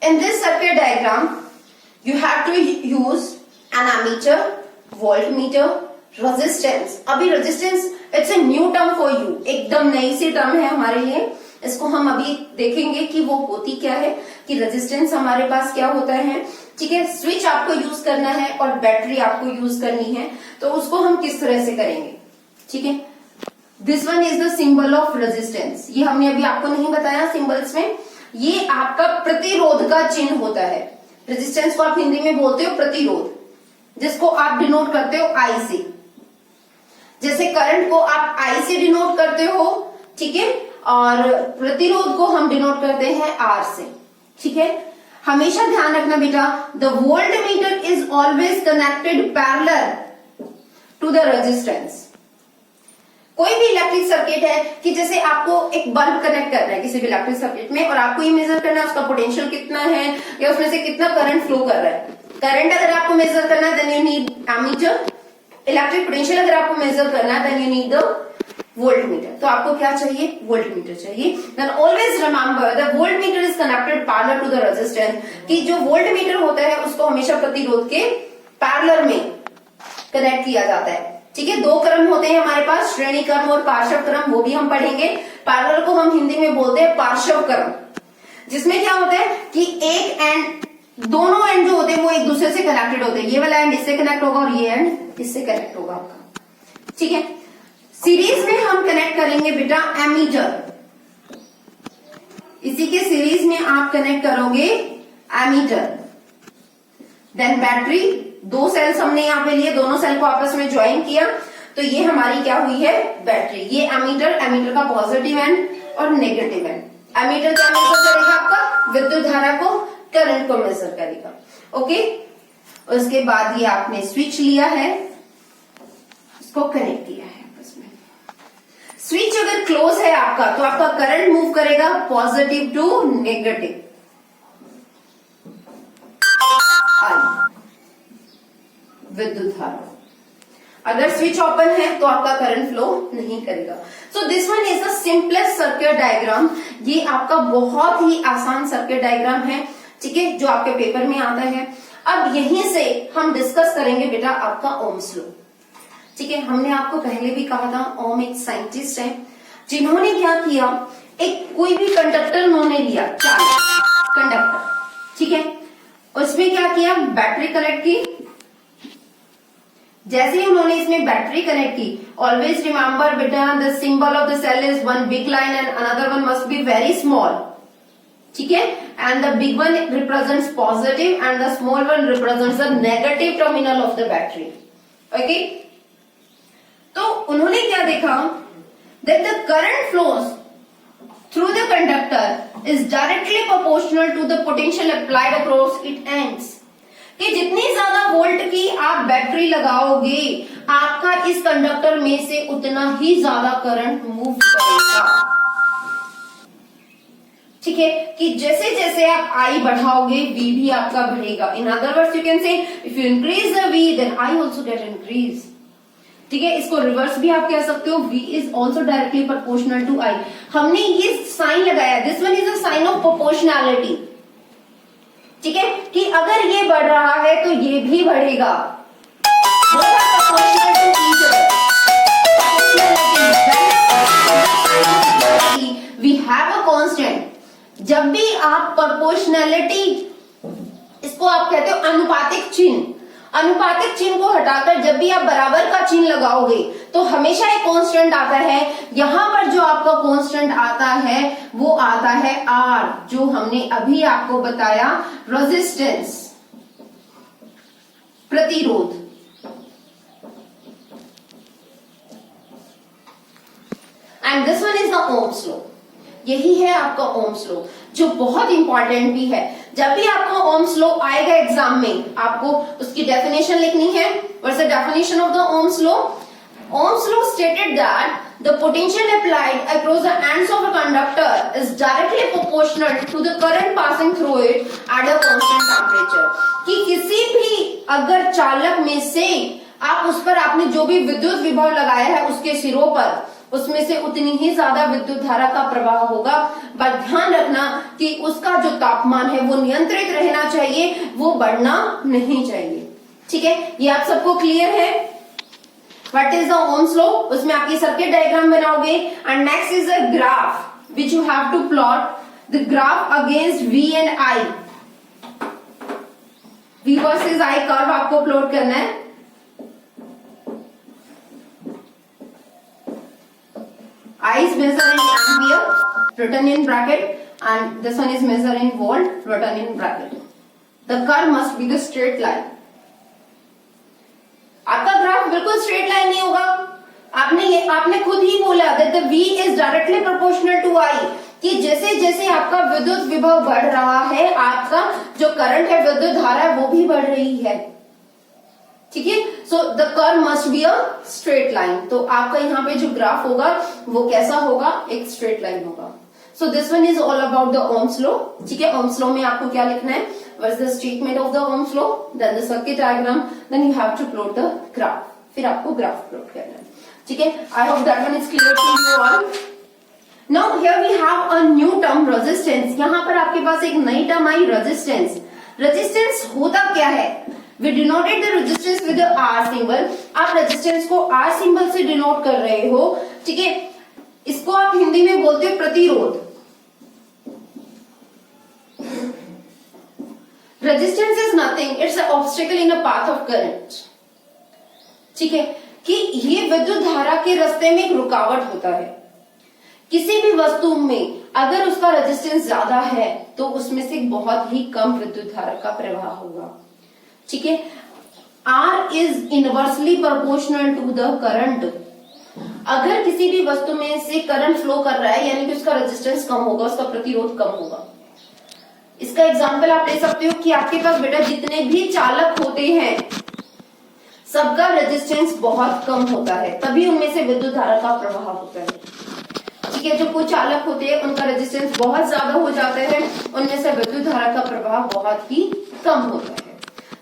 In this circuit diagram, you have to use an ammeter, voltmeter, resistance. अभी resistance it's a new term for you, एकदम नई सी टर्म है हमारे लिए, इसको हम अभी देखेंगे कि वो होती क्या है, कि रेजिस्टेंस हमारे पास क्या होता है, ठीक है। स्विच आपको यूज करना है और बैटरी आपको यूज करनी है, तो उसको हम किस तरह से करेंगे, ठीक है। This one is the symbol of resistance, ये हमने अभी आपको नहीं बताया सिंबल्स में, ये आपका प्रतिरोध का चिन्ह होता है। रेजिस्टेंस को आप हिंदी में बोलते हो प्रतिरोध, जिसको आप डिनोट करते हो आई से, जैसे करंट को आप आई से डिनोट करते हो, ठीक है, और प्रतिरोध को हम डिनोट करते हैं आर से। ठीक है, हमेशा ध्यान रखना बेटा, the voltmeter is always connected parallel to the resistance. कोई भी इलेक्ट्रिक सर्किट है कि जैसे आपको एक बल्ब कनेक्ट करना है किसी भी इलेक्ट्रिक सर्किट में, और आपको ये मेजर करना है उसका पोटेंशियल कितना है या उसमें से कितना करंट फ्लो कर रहा है। करंट अगर आपको मेजर करना है then you need ammeter, electric potential अगर आपको मेजर करना है then you need the voltmeter. तो आपको क्या चाहिए, वोल्ट मीटर चाहिए। Then always remember the voltmeter is connected parallel to the resistance, कि जो वोल्ट मीटर होता है उसको हमेशा प्रतिरोध के पैरेलल में कनेक्ट किया जाता है। ठीक है, दो क्रम होते हैं हमारे पास, श्रेणी क्रम और पार्श्व क्रम, वो भी हम पढ़ेंगे। पैरेलल को हम हिंदी में बोलते हैं पार्श्व क्रम, जिसमें क्या होता है कि एक एंड, दोनों एंड जो होते हैं वो एक दूसरे से कनेक्टेड होते हैं। ये वाला एंड इससे कनेक्ट होगा और ये एंड इससे कनेक्ट होगा आपका। ठीक है, सीरीज में हम कनेक्ट करेंगे बेटा एमीटर, इसी के सीरीज में आप कनेक्ट करोगे एमीटर। देन बैटरी, दो सेल्स हमने यहाँ पे लिए, दोनों सेल को आपस में ज्वाइन किया, तो ये हमारी क्या हुई है, बैटरी। ये एमीटर, एमीटर का पॉजिटिव एंड और नेगेटिव एंड। एमीटर क्या मेजर करेगा, आपका विद्युत धारा को, करंट को मेजर करेगा। ओके, उसके बाद ये आपने स्विच लिया है, इसको कनेक्ट किया है आपस में। स्विच अगर क्लोज है आपका तो आपका करंट मूव करेगा पॉजिटिव टू नेगेटिव, विद्युत धारा। अगर स्विच ओपन है तो आपका करंट फ्लो नहीं करेगा। सो this one is the simplest circuit diagram. ये आपका बहुत ही आसान सर्किट डायग्राम है, ठीक है, जो आपके पेपर में आता है। अब यहीं से हम डिस्कस करेंगे बेटा आपका ओम्स लॉ। ठीक है, हमने आपको पहले भी कहा था ओम एक साइंटिस्ट है जिन्होंने क्या किया, एक कोई भी कंडक्टर उन्होंने लिया, कंडक्टर, ठीक है, उसमें क्या किया, बैटरी कनेक्ट की। जैसे ही उन्होंने इसमें बैटरी कनेक्ट की, ऑलवेज रिमेंबर बेटा the symbol of the cell is one big line and another one must be very small. ठीक है, and the big one represents positive and the small one represents the negative terminal of the battery. Okay, तो उन्होंने क्या देखा, that the current flows through the conductor is directly proportional to the potential applied across it ends. कि जितनी ज्यादा volt की आप battery लगाओगे, आपका इस कंडक्टर में से उतना ही ज्यादा करंट मूव करेगा। ठीक है, कि जैसे जैसे आप आई बढ़ाओगे V भी आपका बढ़ेगा। In other words you can say if you increase the V then I also get increase. ठीक है, इसको रिवर्स भी आप कह सकते हो, V is also directly proportional to I। हमने ये साइन लगाया, this one is a sign of proportionality. ठीक है, कि अगर ये बढ़ रहा है तो ये भी बढ़ेगा। We have a constant. जब भी आप प्रोपोर्शनैलिटी, इसको आप कहते हो अनुपातिक चिन्ह, अनुपातिक चिन्ह को हटाकर जब भी आप बराबर का चिन्ह लगाओगे तो हमेशा एक कांस्टेंट आता है। यहां पर जो आपका कांस्टेंट आता है वो आता है R, जो हमने अभी आपको बताया, रेजिस्टेंस, प्रतिरोध। And this one is the Ohm's law. यही है आपका ओम्स लॉ, जो बहुत इंपॉर्टेंट भी है। जब भी आपका ओम्स लॉ आएगा एग्जाम में, आपको उसकी डेफिनेशन लिखनी है। What's the definition of the Ohm's law? Ohm's law stated that the potential applied across the ends of a conductor is directly proportional to the current passing through it at a constant temperature। कि किसी भी अगर चालक में से आप उस पर आपने जो भी विद्युत विभव लगाया है उसके सिरों पर, उसमें से उतनी ही ज्यादा विद्युत धारा का प्रवाह होगा। पर ध्यान रखना कि उसका जो तापमान है वो नियंत्रित रहना चाहिए, वो बढ़ना नहीं चाहिए। ठीक है, ये आप सबको क्लियर है? What is the Ohm's law? उसमें आपकी सर्किट डायग्राम बनाओगे। And next is a graph which you have to plot the graph against V and I। V versus I curve आपको प्लॉट करना है। I is measured in ampere, written in bracket, and this one is measured in volt, written in bracket. The curve must be the straight line. आपका graph बिल्कुल straight line नहीं होगा। आपने खुद ही बोला that the V is directly proportional to I, कि जैसे जैसे आपका विद्युत विभव बढ़ रहा है, आपका जो करंट है, विद्युत धारा है, वो भी बढ़ रही है। ठीक है, so the curve must be a straight line. तो आपका यहाँ पे जो ग्राफ होगा वो कैसा होगा, एक स्ट्रेट लाइन होगा। So this one is all about the Ohm's law. ठीक है, ओम्स लॉ में आपको क्या लिखना है, what is the statement of the Ohm's law, then the circuit diagram, then you have to plot the graph, फिर आपको ग्राफ प्लॉट करना है। ठीक है, I hope that one is clear to you all. Now here we have a new term resistance. यहाँ पर आपके पास एक नई टर्म आई रेजिस्टेंस। रेजिस्टेंस होता क्या है, we denoted the resistance with R symbol. आप रेजिस्टेंस को R सिंबल से डिनोट कर रहे हो। ठीक है, इसको आप हिंदी में बोलते हो प्रतिरोध। Resistance is nothing, it's a obstacle in a path of current. ठीक है, कि ये विद्युत धारा के रास्ते में एक रुकावट होता है। किसी भी वस्तु में अगर उसका रेजिस्टेंस ज्यादा है तो उसमें से बहुत ही कम विद्युत धारा का प्रवाह होगा। ठीक है, R is inversely proportional to the current. अगर किसी भी वस्तु में से करंट फ्लो कर रहा है यानी कि उसका रेजिस्टेंस कम होगा, उसका प्रतिरोध कम होगा। इसका एग्जांपल आप ले सकते हो कि आपके पास बेटा जितने भी चालक होते हैं सबका रेजिस्टेंस बहुत कम होता है, तभी उनमें से विद्युत धारा का प्रवाह होता है। ठीक है, जो कुछ चालक होते हैं उनका रेजिस्टेंस बहुत ज्यादा हो जाता है, उनमें से विद्युत धारा का प्रवाह बहुत ही कम होता है।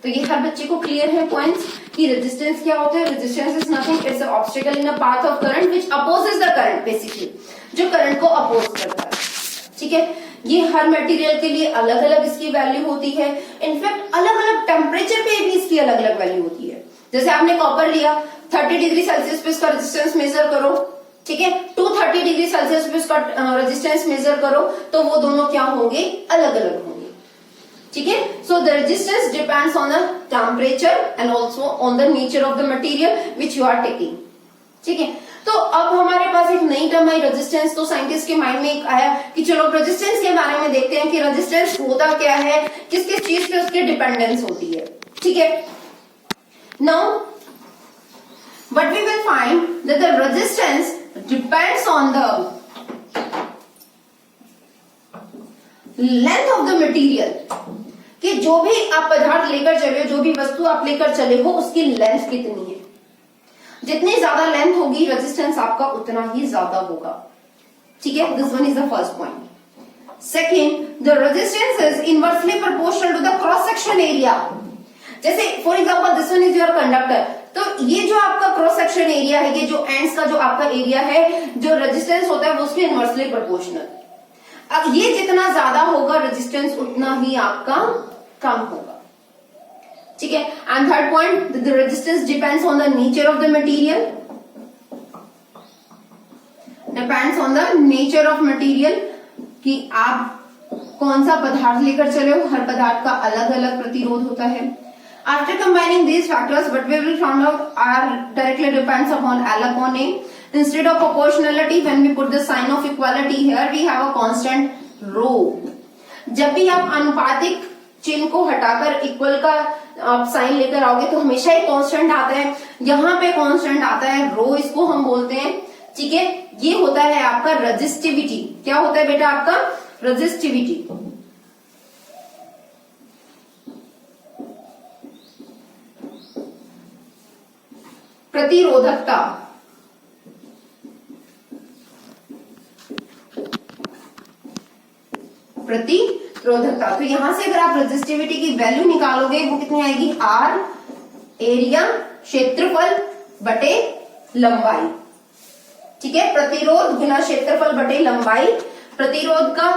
तो ये हर बच्चे को क्लियर है पॉइंट्स कि रेजिस्टेंस क्या होता है। Resistance is nothing, it's a obstacle in a path of current which opposes the current, basically जो करंट को अपोज करता है। ठीक है, ये हर मटेरियल के लिए अलग अलग इसकी वैल्यू होती है। इनफैक्ट अलग अलग टेम्परेचर पे भी इसकी अलग अलग वैल्यू होती है। जैसे आपने कॉपर लिया, 30 डिग्री सेल्सियस पे इसका रेजिस्टेंस मेजर करो। ठीक है, 230 डिग्री सेल्सियस पे इसका रेजिस्टेंस मेजर करो, तो वो दोनों क्या होंगे, अलग अलग होंगे। ठीक है, so the resistance depends on the temperature and also on the nature of the material which you are taking. ठीक है, तो अब हमारे पास एक नई टर्म आई रेजिस्टेंस। तो साइंटिस्ट के माइंड में एक आया कि चलो रेजिस्टेंस के बारे में देखते हैं कि रेजिस्टेंस होता क्या है, किस किस चीज पे उसकी डिपेंडेंस होती है। ठीक है, now what we will find that the resistance depends on the length of the material, कि जो भी आप पदार्थ लेकर चले हो, जो भी वस्तु आप लेकर चले हो, उसकी लेंथ कितनी है। जितनी ज्यादा लेंथ होगी रेजिस्टेंस आपका उतना ही ज्यादा होगा। ठीक है, this one is the first point. Second, the resistance is inversely proportional to the cross section area. जैसे for example this one is your conductor, तो ये जो आपका क्रॉस सेक्शन एरिया है, ये जो एंड्स का जो आपका एरिया है, जो रेजिस्टेंस होता है वो उसके इनवर्सली प्रोपोर्शनल। अब ये जितना ज्यादा होगा रेजिस्टेंस उतना ही आपका कम होगा। ठीक है, and third point, the resistance depends on the nature of the material, depends on the nature of material, कि आप कौन सा पदार्थ लेकर चले हो, हर पदार्थ का अलग अलग प्रतिरोध होता है। After combining these factors, what we will find out are directly depends upon L upon A. Instead of proportionality, when we put the sign of equality here, we have a constant rho. जब भी आप अनुपातिक चिन्ह को हटाकर equal का sign लेकर आओगे तो हमेशा एक कांस्टेंट आता है। यहाँ पे कांस्टेंट आता है रो, इसको हम बोलते हैं। ठीक है, ये होता है आपका रेजिस्टिविटी। क्या होता है बेटा आपका रेजिस्टिविटी। प्रतिरोधकता। प्रतिरोधकता, तो यहां से अगर आप रेजिस्टिविटी की वैल्यू निकालोगे वो कितनी आएगी, R एरिया क्षेत्रफल बटे लंबाई। ठीक है, प्रतिरोध गुना क्षेत्रफल बटे लंबाई। प्रतिरोध का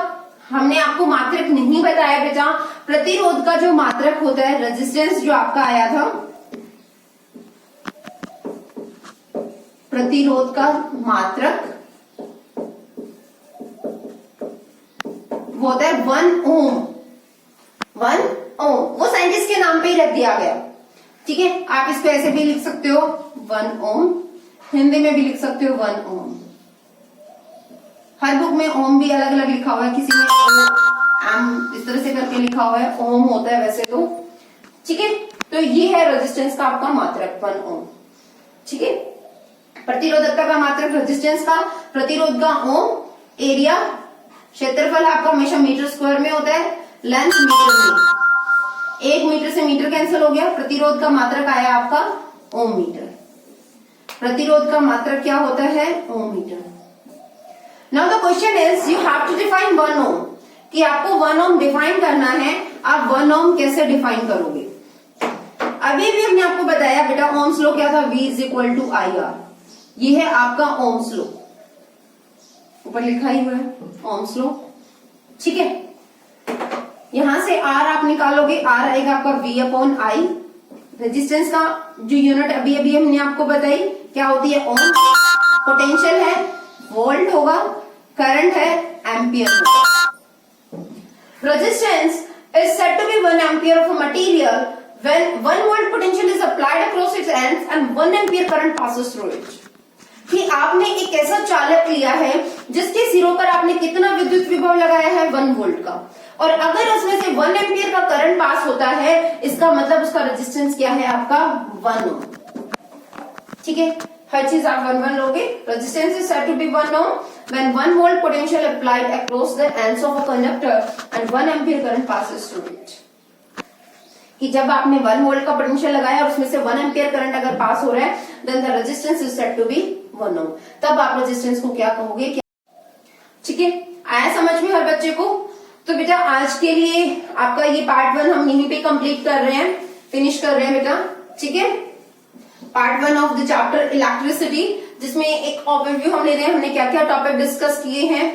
हमने आपको मात्रक नहीं बताया बेटा, प्रतिरोध का जो मात्रक होता है, रेजिस्टेंस जो आपका आया था, प्रतिरोध का मात्रक वो होता है 1 ओम। 1 ओम वो साइंटिस्ट के नाम पे ही रख दिया गया। ठीक है, आप इसको ऐसे भी लिख सकते हो 1 ओम, हिंदी में भी लिख सकते हो 1 ओम। हर बुक में ओम भी अलग अलग लिखा हुआ है, किसी में एम इस तरह से करके लिखा हुआ है, ओम होता है वैसे तो। ठीक है, तो ये है रेजिस्टेंस का आपका मात्रक 1 ओम। ठीक है, प्रतिरोधकता का मात्रक रेजिस्टेंस का, प्रतिरोध का ओम, एरिया क्षेत्रफल आपका हमेशा मीटर स्क्वायर में होता है, लेंथ मीटर में, 1 मीटर से मीटर कैंसिल हो गया, प्रतिरोध का मात्रक आया आपका ओम मीटर, प्रतिरोध का मात्रक क्या होता है ohm metre. Now the question is you have to define 1 ohm, कि आपको 1 ओम डिफाइन करना है, आप 1 ओम कैसे डिफाइन करोगे। अभी भी हमने आपको बताया बेटा ओम्स लॉ क्या था, V is equal to IR, ये है आपका ओम्स लॉ, ऊपर लिखा ही हुआ है ओम्स लॉ, ठीक है। यहां से R आप निकालोगे, R आएगा आपका V अपॉन I, रेजिस्टेंस का जो यूनिट अभी अभी हमने आपको बताई क्या होती है ओम, पोटेंशियल है वोल्ट होगा, करंट है एम्पियर होगा। Resistance is said to be 1 ampere of a material when 1 volt potential is applied across its ends and 1 ampere current passes through it। कि आपने एक ऐसा चालक लिया है जिसके सिरों पर आपने कितना विद्युत विभव लगाया है 1 वोल्ट का, और अगर उसमें से 1 एम्पियर का करंट पास होता है, इसका मतलब उसका रेजिस्टेंस क्या है आपका 1 ओम, ठीक है। हर चीज आप 1 लोगे। Resistance is said to be 1 ohm when 1 volt potential applied across the ends of a conductor and 1 ampere current passes through it. कि जब आपने 1 वोल्ट का पोटेंशियल लगाया और उसमें से 1 एम्पियर करंट अगर पास हो रहा है, then the resistance is said to be 1 ohm. तब आप रेजिस्टेंस को क्या कहोगे, ठीक है। आया समझ में हर बच्चे को। तो बेटा आज के लिए आपका ये पार्ट 1 हम यहीं पे कंप्लीट कर रहे हैं, फिनिश कर रहे हैं बेटा, ठीक है। Part 1 of the chapter electricity, जिसमें एक ओवरव्यू हम ले रहे हैं, हमने क्या क्या टॉपिक डिस्कस किए हैं।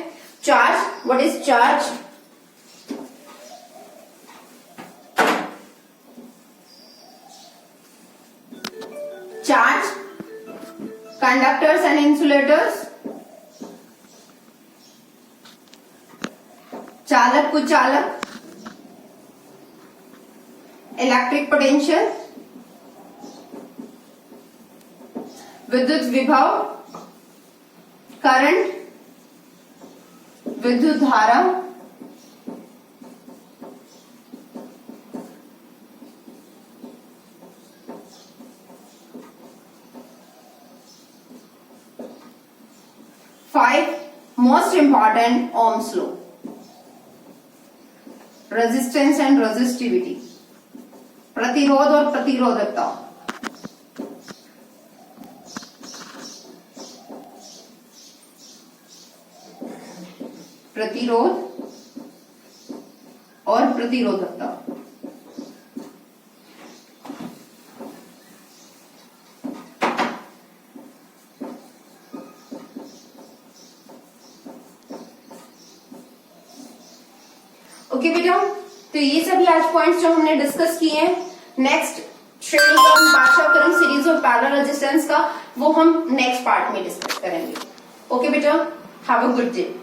Charge, what is charge, charge, conductors and insulators, चालक कुचालक, इलेक्ट्रिक पोटेंशियल, विद्युत विभव, करंट, विद्युत धारा, five most important Ohm's law, resistance and resistivity, प्रतिरोध और प्रतिरोधकता, प्रतिरोध और प्रतिरोधकता। ओके बेटा, तो ये सभी आज पॉइंट्स जो हमने डिस्कस किए हैं। नेक्स्ट श्रेणीक्रम भाषाक्रम सीरीज और पैरेलल रेजिस्टेंस का वो हम नेक्स्ट पार्ट में डिस्कस करेंगे। ओके बेटा, हैव अ गुड डे।